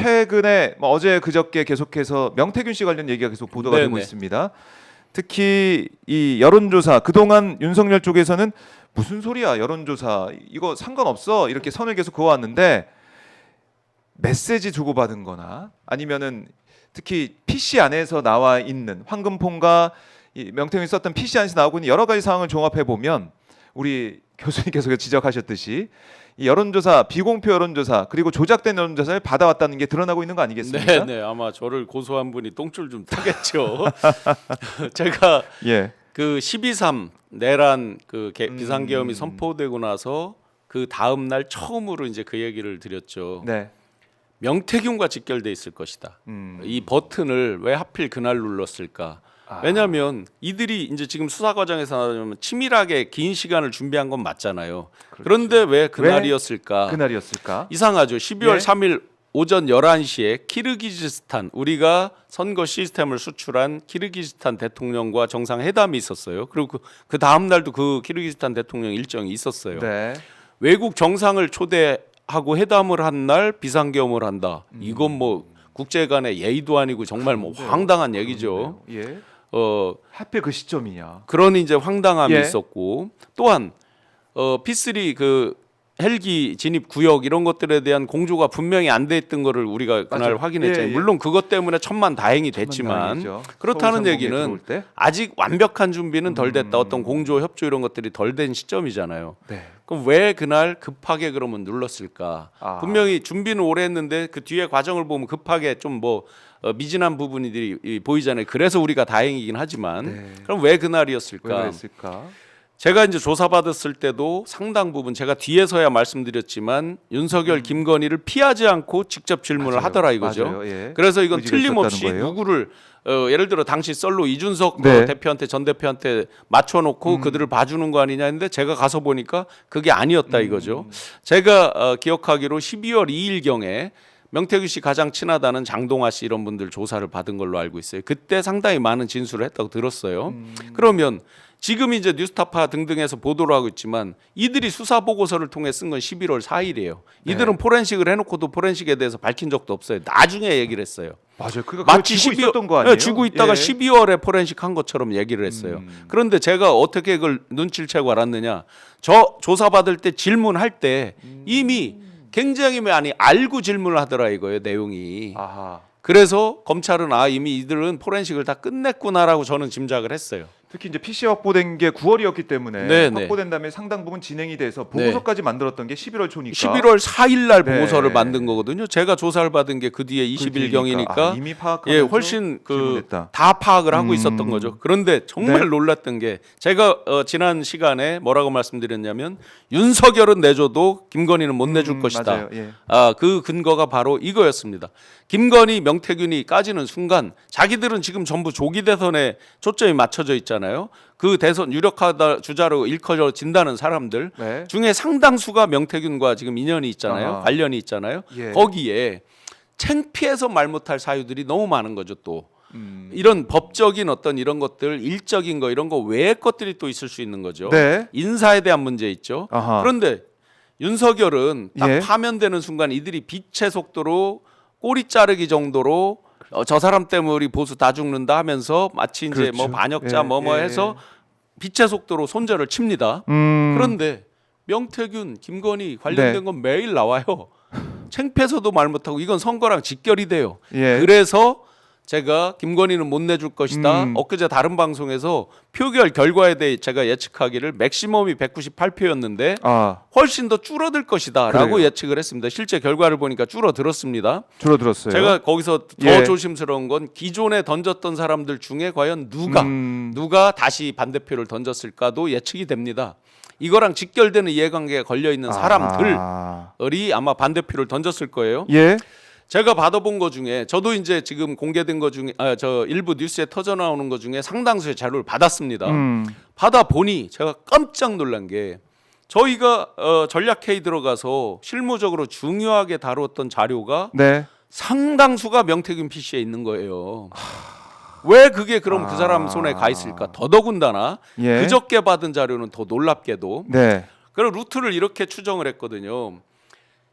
최근에 뭐 어제 그저께 계속해서 명태균 씨 관련 얘기가 계속 보도가 네네. 되고 있습니다. 특히 이 여론조사 그동안 윤석열 쪽에서는 무슨 소리야 여론조사 이거 상관없어 이렇게 선을 계속 그어왔는데 메시지 주고받은 거나 아니면은 특히 PC 안에서 나와 있는 황금폰과 이 명태균이 썼던 PC 안에서 나오고 있는 여러 가지 상황을 종합해 보면 우리 교수님께서 지적하셨듯이 이 여론조사 비공표 여론조사 그리고 조작된 여론조사를 받아왔다는 게 드러나고 있는 거 아니겠습니까? 네, 아마 저를 고소한 분이 똥줄 좀 타겠죠. 제가 예. 그 12.3 내란 그 비상계엄이 선포되고 나서 그 다음 날 처음으로 이제 그 얘기를 드렸죠. 네. 명태균과 직결돼 있을 것이다. 이 버튼을 왜 하필 그날 눌렀을까? 왜냐하면 이들이 이제 지금 수사 과정에서 나오면 치밀하게 긴 시간을 준비한 건 맞잖아요. 그렇죠. 그런데 왜 그날이었을까? 그날이었을까? 이상하죠. 12월 예. 3일 오전 11시에 키르기즈스탄 우리가 선거 시스템을 수출한 키르기즈스탄 대통령과 정상회담이 있었어요. 그리고 그 다음 날도 그 키르기즈스탄 대통령 일정이 있었어요. 네. 외국 정상을 초대하고 회담을 한 날 비상계엄을 한다. 이건 뭐 국제 간의 예의도 아니고 정말 뭐 황당한 얘기죠. 예. 하필 그 시점이냐? 그런 이제 황당함이 예. 있었고 또한 P3 그 헬기 진입 구역 이런 것들에 대한 공조가 분명히 안 돼 있던 거를 우리가 그날 맞아요. 확인했잖아요. 예, 예. 물론 그것 때문에 천만 다행이 됐지만 천만다행이죠. 그렇다는 서울 얘기는 상공에 들어올 때? 아직 완벽한 준비는 덜 됐다. 어떤 공조 협조 이런 것들이 덜 된 시점이잖아요. 네. 그럼 왜 그날 급하게 그러면 눌렀을까? 분명히 준비는 오래 했는데 그 뒤에 과정을 보면 급하게 좀 뭐 미진한 부분들이 보이잖아요. 그래서 우리가 다행이긴 하지만 네. 그럼 왜 그날이었을까? 왜 그랬을까? 제가 이제 조사받았을 때도 상당 부분 제가 뒤에서야 말씀드렸지만 윤석열, 김건희를 피하지 않고 직접 질문을 맞아요. 하더라 이거죠. 맞아요. 예. 그래서 이건 의지가 틀림없이 있었다는 거예요? 누구를 예를 들어 당시 썰로 이준석 네. 대표한테 전 대표한테 맞춰놓고 그들을 봐주는 거 아니냐 했는데 제가 가서 보니까 그게 아니었다 이거죠. 제가 기억하기로 12월 2일경에 명태균 씨 가장 친하다는 장동아 씨 이런 분들 조사를 받은 걸로 알고 있어요. 그때 상당히 많은 진술을 했다고 들었어요. 그러면 지금 이제 뉴스타파 등등에서 보도를 하고 있지만 이들이 수사 보고서를 통해 쓴 건 11월 4일이에요. 이들은 포렌식을 해놓고도 포렌식에 대해서 밝힌 적도 없어요. 나중에 얘기를 했어요. 맞아요. 그거 마치 쥐고 12월 있었던 거 아니에요? 쥐고 있다가 예. 12월에 포렌식 한 것처럼 얘기를 했어요. 그런데 제가 어떻게 그걸 눈치를 채고 알았느냐? 저 조사 받을 때 질문할 때 이미 굉장히 많이 알고 질문을 하더라 이거예요 내용이. 아하. 그래서 검찰은 이미 이들은 포렌식을 다 끝냈구나라고 저는 짐작을 했어요. 특히 이제 PC 확보된 게 9월이었기 때문에 네, 네. 확보된 다음에 상당 부분 진행이 돼서 보고서까지 만들었던 게 11월 초니까. 11월 4일 날 네. 보고서를 만든 거거든요. 제가 조사를 받은 게 그 뒤에 20일경이니까 이미 파악하면서 예, 훨씬 질문했다. 다 파악을 하고 있었던 거죠. 그런데 정말 네. 놀랐던 게 제가 지난 시간에 뭐라고 말씀드렸냐면 윤석열은 내줘도 김건희는 못 내줄 것이다. 맞아요. 예. 그 근거가 바로 이거였습니다. 김건희, 명태균이 까지는 순간 자기들은 지금 전부 조기 대선에 초점이 맞춰져 있잖아요. 그 대선 유력하다 주자로 일컬어진다는 사람들 네. 중에 상당수가 명태균과 지금 인연이 있잖아요. 아하. 관련이 있잖아요. 예. 거기에 창피해서 말 못할 사유들이 너무 많은 거죠. 또 이런 법적인 어떤 이런 것들 일적인 거 이런 거 외의 것들이 또 있을 수 있는 거죠. 네. 인사에 대한 문제 있죠. 아하. 그런데 윤석열은 딱 예. 파면되는 순간 이들이 빛의 속도로 꼬리 자르기 정도로 저 사람 때문에 우리 보수 다 죽는다 하면서 마치 이제 그렇죠. 뭐 반역자 예, 뭐뭐 예, 해서 빛의 속도로 손절을 칩니다. 그런데 명태균, 김건희 관련된 네. 건 매일 나와요. 창피해서도 말 못하고 이건 선거랑 직결이 돼요. 예. 그래서 제가 김건희는 못 내줄 것이다. 엊그제 다른 방송에서 표결 결과에 대해 제가 예측하기를 맥시멈이 198표였는데 아, 훨씬 더 줄어들 것이다라고 그래요. 예측을 했습니다. 실제 결과를 보니까 줄어들었습니다. 줄어들었어요. 제가 거기서 더 예. 조심스러운 건 기존에 던졌던 사람들 중에 과연 누가 다시 반대표를 던졌을까도 예측이 됩니다. 이거랑 직결되는 이해관계가 걸려 있는 사람들이 아마 반대표를 던졌을 거예요. 예. 제가 받아본 거 중에 저도 이제 지금 공개된 거 중에 저 일부 뉴스에 터져 나오는 거 중에 상당수의 자료를 받았습니다. 받아 보니 제가 깜짝 놀란 게 저희가 전략회의 들어가서 실무적으로 중요하게 다루었던 자료가 네. 상당수가 명태균 PC에 있는 거예요. 왜 그게 그럼 그 사람 손에 가 있을까? 더더군다나 예. 그저께 받은 자료는 더 놀랍게도 네. 그런 루트를 이렇게 추정을 했거든요.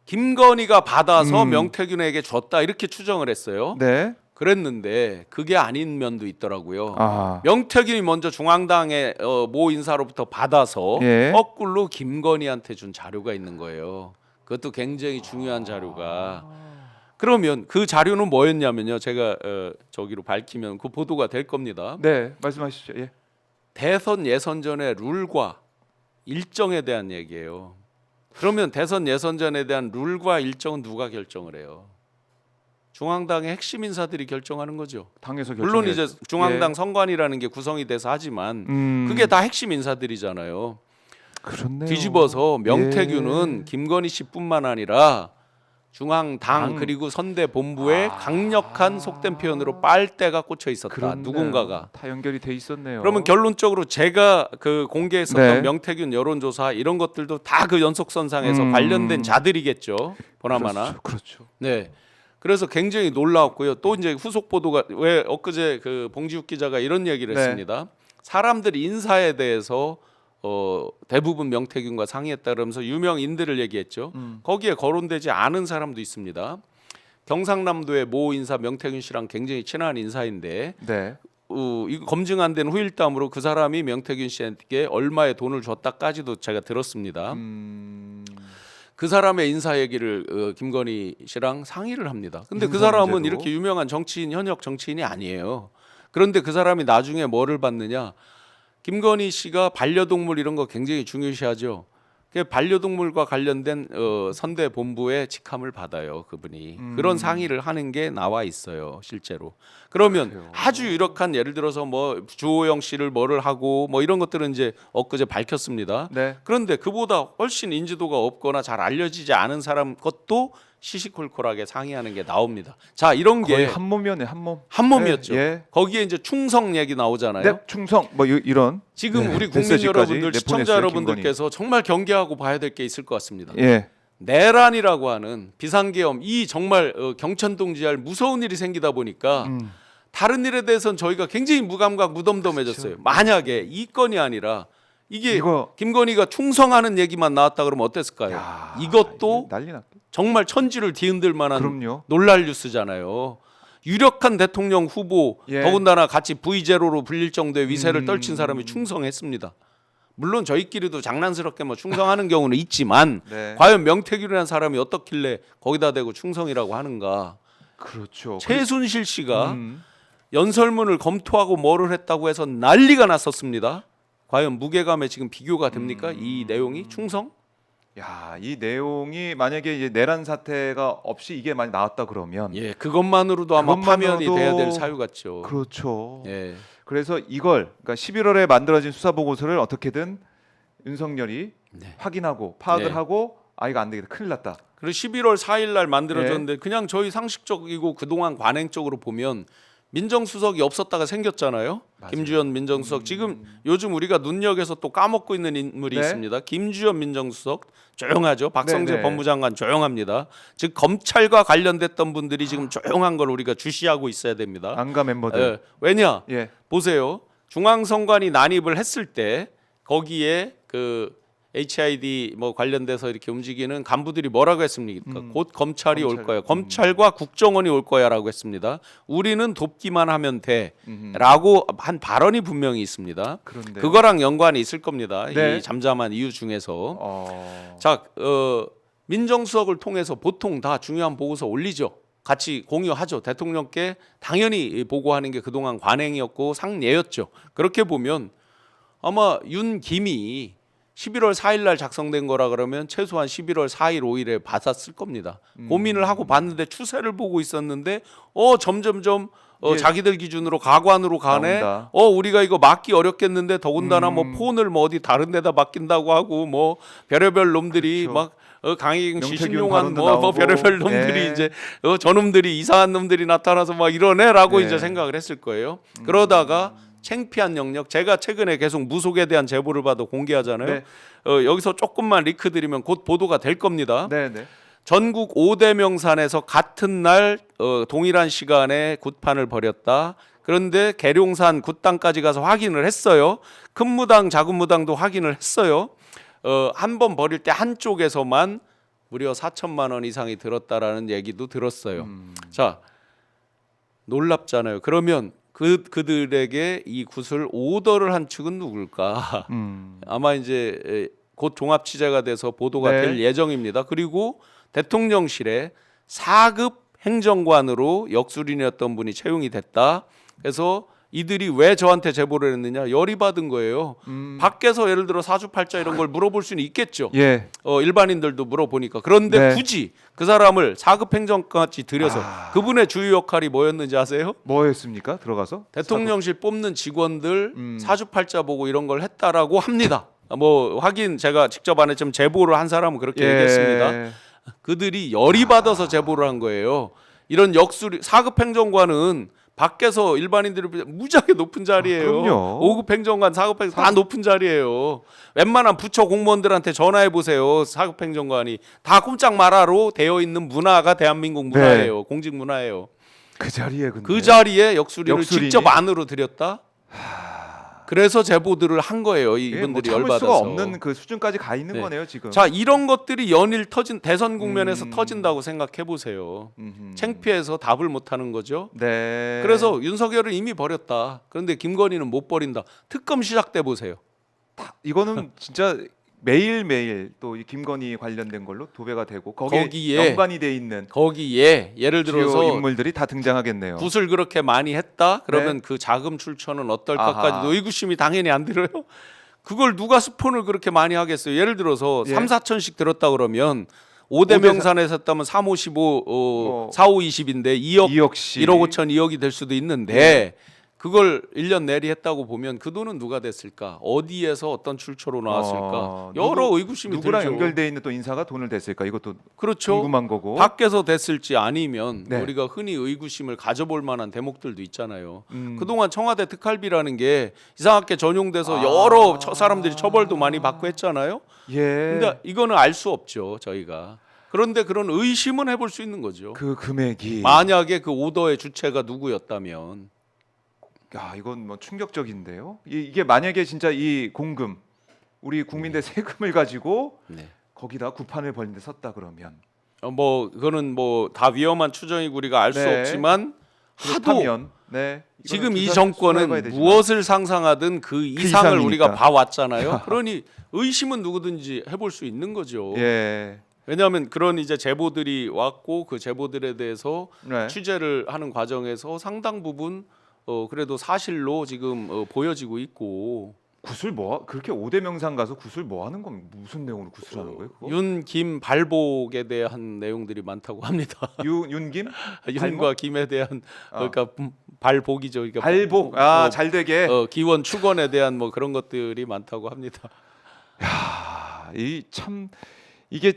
김건희가 받아서 명태균에게 줬다 이렇게 추정을 했어요. 네. 그랬는데 그게 아닌 면도 있더라고요. 아. 명태균이 먼저 중앙당의 모 인사로부터 받아서 예. 거꾸로 김건희한테 준 자료가 있는 거예요. 그것도 굉장히 중요한 자료가. 그러면 그 자료는 뭐였냐면요. 제가 저기로 밝히면 그 보도가 될 겁니다. 네, 말씀하시죠. 예. 대선 예선전의 룰과 일정에 대한 얘기예요. 그러면 대선 예선전에 대한 룰과 일정은 누가 결정을 해요? 중앙당의 핵심 인사들이 결정하는 거죠. 당에서 물론 결정해. 이제 중앙당 예. 선관위라는 게 구성이 돼서 하지만 그게 다 핵심 인사들이잖아요. 그렇네요. 뒤집어서 명태균은 예. 김건희 씨뿐만 아니라 중앙당 그리고 선대 본부에 강력한 속된 표현으로 빨대가 꽂혀 있었다. 그렇네요. 누군가가. 다 연결이 돼 있었네요. 그러면 결론적으로 제가 그 공개했었던 네. 명태균 여론조사 이런 것들도 다 그 연속선상에서 관련된 자들이겠죠. 보나마나. 그렇죠. 네. 그래서 굉장히 놀라웠고요. 또 이제 후속 보도가 왜 엊그제 그 봉지욱 기자가 이런 얘기를 네. 했습니다. 사람들이 인사에 대해서 대부분 명태균과 상의했다 그러면서 유명인들을 얘기했죠. 거기에 거론되지 않은 사람도 있습니다. 경상남도의 모 인사 명태균 씨랑 굉장히 친한 인사인데 네. 이거 검증 안 된 후일담으로 그 사람이 명태균 씨에게 얼마의 돈을 줬다까지도 제가 들었습니다. 그 사람의 인사 얘기를 김건희 씨랑 상의를 합니다. 근데 그 인사 사람은 문제도? 이렇게 유명한 정치인 현역 정치인이 아니에요. 그런데 그 사람이 나중에 뭐를 받느냐? 김건희 씨가 반려동물 이런 거 굉장히 중요시하죠. 그 반려동물과 관련된 선대 본부의 직함을 받아요. 그분이 그런 상의를 하는 게 나와 있어요. 실제로. 그러면 그래요. 아주 유력한 예를 들어서 뭐 주호영 씨를 뭐를 하고 뭐 이런 것들은 이제 엊그제 밝혔습니다. 네. 그런데 그보다 훨씬 인지도가 없거나 잘 알려지지 않은 사람 것도 시시콜콜하게 상의하는 게 나옵니다. 자, 이런 거의 게 한 몸이었네, 한 몸. 한 몸이었죠. 예. 거기에 이제 충성 얘기 나오잖아요. 네, 충성 뭐 이런. 지금 네, 우리 국민 메시지까지 여러분들, 시청자 내보냈어요, 여러분들께서 정말 경계하고 봐야 될 게 있을 것 같습니다. 예. 내란이라고 하는 비상계엄, 이 정말 경천동지할 무서운 일이 생기다 보니까 다른 일에 대해서는 저희가 굉장히 무감각 무덤덤해졌어요. 만약에 이 건이 아니라 이게 이거- 김건희가 충성하는 얘기만 나왔다 그러면 어땠을까요? 야, 이것도 난리 났. 정말 천지를 뒤흔들 만한 그럼요. 놀랄 뉴스잖아요. 유력한 대통령 후보, 예. 더군다나 같이 V0로 불릴 정도의 위세를 떨친 사람이 충성했습니다. 물론 저희끼리도 장난스럽게 뭐 충성하는 경우는 있지만 네. 과연 명태균이라는 사람이 어떻길래 거기다 대고 충성이라고 하는가? 그렇죠. 최순실 씨가 연설문을 검토하고 뭐를 했다고 해서 난리가 났었습니다. 과연 무게감에 지금 비교가 됩니까? 이 내용이 충성? 야, 이 내용이 만약에 이제 내란 사태가 없이 이게 많이 나왔다 그러면 예, 그것만으로도 아마 파면이 그것만으로도- 돼야 될 사유 같죠. 그렇죠. 예. 그래서 이걸 그러니까 11월에 만들어진 수사 보고서를 어떻게든 윤석열이 네. 확인하고 파악을 네. 하고 아 이거 안 되겠다. 큰일 났다. 그리고 11월 4일 날 만들어졌는데 그냥 저희 상식적이고 그동안 관행적으로 보면 민정수석이 없었다가 생겼잖아요. 맞아요. 김주현 민정수석. 지금 요즘 우리가 눈여겨서 또 까먹고 있는 인물이 네. 있습니다. 김주현 민정수석 조용하죠. 박성재 네, 네. 법무장관 조용합니다. 즉 검찰과 관련됐던 분들이 지금 조용한 걸 우리가 주시하고 있어야 됩니다. 안가 멤버들. 예. 왜냐? 예. 보세요. 중앙선관위 난입을 했을 때 거기에 그 HID 뭐 관련돼서 이렇게 움직이는 간부들이 뭐라고 했습니까? 곧 검찰이 올 거야. 검찰과 국정원이 올 거야라고 했습니다. 우리는 돕기만 하면 돼라고 한 발언이 분명히 있습니다. 그런데 그거랑 연관이 있을 겁니다. 네. 이 잠잠한 이유 중에서. 어. 자, 민정수석을 통해서 보통 다 중요한 보고서 올리죠. 같이 공유하죠. 대통령께 당연히 보고하는 게 그동안 관행이었고 상례였죠. 그렇게 보면 아마 윤김이 11월 4일 날 작성된 거라 그러면 최소한 11월 4일 5일에 받았을 겁니다. 고민을 하고 봤는데 추세를 보고 있었는데 점점점 이게 자기들 기준으로 가관으로 가네. 나온다. 우리가 이거 막기 어렵겠는데 더군다나 뭐 폰을 뭐 어디 다른 데다 맡긴다고 하고 뭐 별의별 놈들이 그렇죠. 막 강희경 씨 명태균 신용한 발언도 뭐 나오고. 별의별 놈들이 예. 이제 저놈들이 이상한 놈들이 나타나서 막 이러네라고 예. 이제 생각을 했을 거예요. 그러다가 창피한 영역, 제가 최근에 계속 무속에 대한 제보를 봐도 공개하잖아요. 네. 여기서 조금만 리크 드리면 곧 보도가 될 겁니다. 네, 네. 전국 5대 명산에서 같은 날 동일한 시간에 굿판을 벌였다. 그런데 계룡산 굿당까지 가서 확인을 했어요. 큰 무당, 작은 무당도 확인을 했어요. 한 번 벌일 때 한쪽에서만 무려 4천만 원 이상이 들었다라는 얘기도 들었어요. 자, 놀랍잖아요. 그러면 그들에게 이 굿을 오더를 한 측은 누굴까? 아마 이제 곧 종합 취재가 돼서 보도가 네. 될 예정입니다. 그리고 대통령실에 4급 행정관으로 역술인이었던 분이 채용이 됐다. 그래서 이들이 왜 저한테 제보를 했느냐? 열이 받은 거예요. 밖에서 예를 들어 사주팔자 이런 걸 물어볼 수는 있겠죠. 예. 일반인들도 물어보니까. 그런데 네. 굳이 그 사람을 4급 행정관까지 들여서 그분의 주요 역할이 뭐였는지 아세요? 뭐였습니까? 들어가서 대통령실 뽑는 직원들 사주팔자 보고 이런 걸 했다라고 합니다. 뭐 확인 제가 직접 안 했지만 제보를 한 사람은 그렇게 얘기했습니다. 그들이 열이 받아서 제보를 한 거예요. 이런 역술 4급 행정관은 밖에서 일반인들이 무지하게 높은 자리예요. 그럼요. 5급 행정관, 4급 행정관 다 높은 자리예요. 웬만한 부처 공무원들한테 전화해 보세요. 4급 행정관이 다 꼼짝 마라로 되어 있는 문화가 대한민국 문화예요. 공직 문화예요. 그 자리에 근데 그 자리에 역술인을 역술인이? 직접 안으로 들였다. 그래서 제보들을 한 거예요. 이분들이 뭐 참을 열받아서. 수가 없는 그 수준까지 가 있는 네. 거네요 지금. 자, 이런 것들이 연일 터진 대선 국면에서 터진다고 생각해 보세요. 창피해서 답을 못 하는 거죠. 네. 그래서 윤석열은 이미 버렸다. 그런데 김건희는 못 버린다. 특검 시작돼 보세요. 이거는 진짜 매일 또 이 김건희 관련된 걸로 도배가 되고 거기에 연관이 돼 있는 거기에 예를 주요 들어서 인물들이 다 등장하겠네요. 굿을 그렇게 많이 했다. 그러면 그 자금 출처는 어떨까까지도 의구심이 당연히 안 들어요. 그걸 누가 스폰을 그렇게 많이 하겠어요. 예를 들어서 예. 3, 4천씩 들었다 그러면 5대 명산에서 했다면 3, 5, 15, 4, 5, 20인데 2억씩 1억 5천 2억이 될 수도 있는데 그걸 1년 내리 했다고 보면 그 돈은 누가 됐을까? 어디에서 어떤 출처로 나왔을까? 여러 의구심이 누구랑 들죠. 연결돼 있는 또 인사가 돈을 댔을까? 이것도 그렇죠. 궁금한 거고. 밖에서 됐을지 아니면 네. 우리가 흔히 의구심을 가져볼 만한 대목들도 있잖아요. 그동안 청와대 특활비라는 게 이상하게 전용돼서 여러 사람들이 처벌도 많이 받고 했잖아요. 예. 근데 이거는 알 수 없죠, 저희가. 그런데 그런 의심은 해볼 수 있는 거죠. 그 금액이 만약에 그 오더의 주체가 누구였다면. 야, 이건 뭐 충격적인데요. 이게 만약에 진짜 이 공금 우리 국민들 세금을 가지고 네. 거기다 구판을 벌린 데 썼다 그러면 뭐 그거는 뭐 다 위험한 추정이고 우리가 알 수 네. 없지만 하도 그렇다면 네. 지금 이 수사해봐야 정권은 되지만. 무엇을 상상하든 그 이상을 이상이니까. 우리가 봐왔잖아요. 그러니 의심은 누구든지 해볼 수 있는 거죠. 예. 왜냐하면 그런 이제 제보들이 왔고 그 제보들에 대해서 네. 취재를 하는 과정에서 상당 부분 그래도 사실로 지금 보여지고 있고 구슬 뭐 그렇게 5대 명상 가서 구슬 뭐 하는 건 무슨 내용으로 구슬하는 거예요? 그거? 윤, 김 발복에 대한 내용들이 많다고 합니다. 윤김? 윤과 김에 대한 그러니까 발복이죠. 그러니까 발복. 잘 되게. 기원 축원에 대한 뭐 그런 것들이 많다고 합니다. 이 참 이게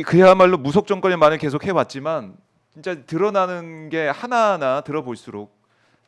그야말로 무속 정권의 말을 계속 해왔지만 진짜 드러나는 게 하나하나 들어볼수록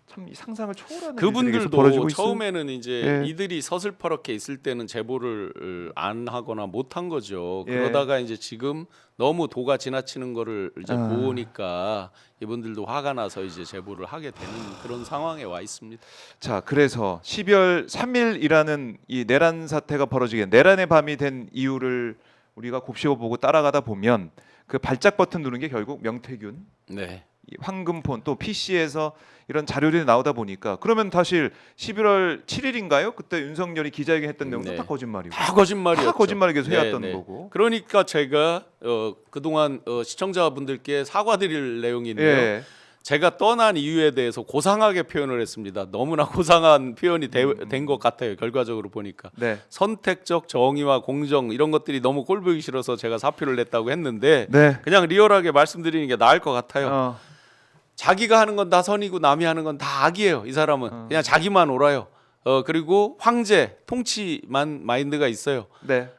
참 이 상상을 초월하는 일들이 계속 그분들도 벌어지고 있어요. 처음에는 이제 예. 이들이 서슬퍼렇게 있을 때는 제보를 안 하거나 못 한 거죠. 예. 그러다가 이제 지금 너무 도가 지나치는 거를 이제 아. 보니까 이분들도 화가 나서 이제 제보를 하게 되는 그런 상황에 와 있습니다. 자, 그래서 12월 3일이라는 이 내란 사태가 벌어지게 내란의 밤이 된 이유를 우리가 곱씹어보고 따라가다 보면 그 발작 버튼 누른 게 결국 명태균, 네. 이 황금폰 또 PC에서 이런 자료들이 나오다 보니까 그러면 사실 11월 7일인가요? 그때 윤석열이 기자회견 했던 내용도 네. 다 거짓말이고 다 거짓말이었죠. 다 거짓말을 계속 네, 해왔던 네. 거고. 그러니까 제가 그동안 시청자분들께 사과드릴 내용인데요. 예. 제가 떠난 이유에 대해서 고상하게 표현을 했습니다. 너무나 고상한 표현이 된 것 같아요. 결과적으로 보니까 네. 선택적 정의와 공정 이런 것들이 너무 꼴보기 싫어서 제가 사표를 냈다고 했는데 네. 그냥 리얼하게 말씀드리는 게 나을 것 같아요. 자기가 하는 건 다 선이고 남이 하는 건 다 악이에요. 이 사람은 그냥 자기만 옳아요. 그리고 황제 통치만 마인드가 있어요. 네.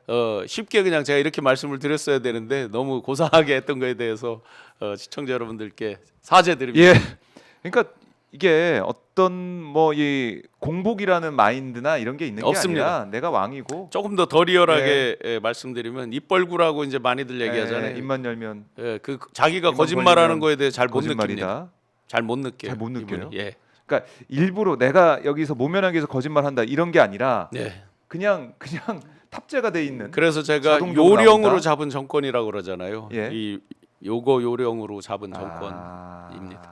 쉽게 그냥 제가 이렇게 말씀을 드렸어야 되는데 너무 고상하게 했던 거에 대해서 시청자 여러분들께 사죄드립니다. 예. 그러니까 이게 어떤 뭐 이 공복이라는 마인드나 이런 게 있는 게 없습니다. 아니라 내가 왕이고 조금 더 리얼하게 말씀드리면 입벌구라고 이제 많이들 얘기하잖아요. 입만 열면 그 자기가 입만 거짓말하는 벌리면 거에 대해 잘 못 느낍니다. 거짓말이다. 잘 못 느껴요. 잘 못 느껴요? 이분이. 예. 그러니까 일부러 내가 여기서 모면하기 위해서 거짓말한다 이런 게 아니라 네. 그냥 탑재가 돼 있는. 그래서 제가 자동적으로 요령으로 나온다? 잡은 정권이라고 그러잖아요. 예. 이 요거 요령으로 잡은 아. 정권입니다.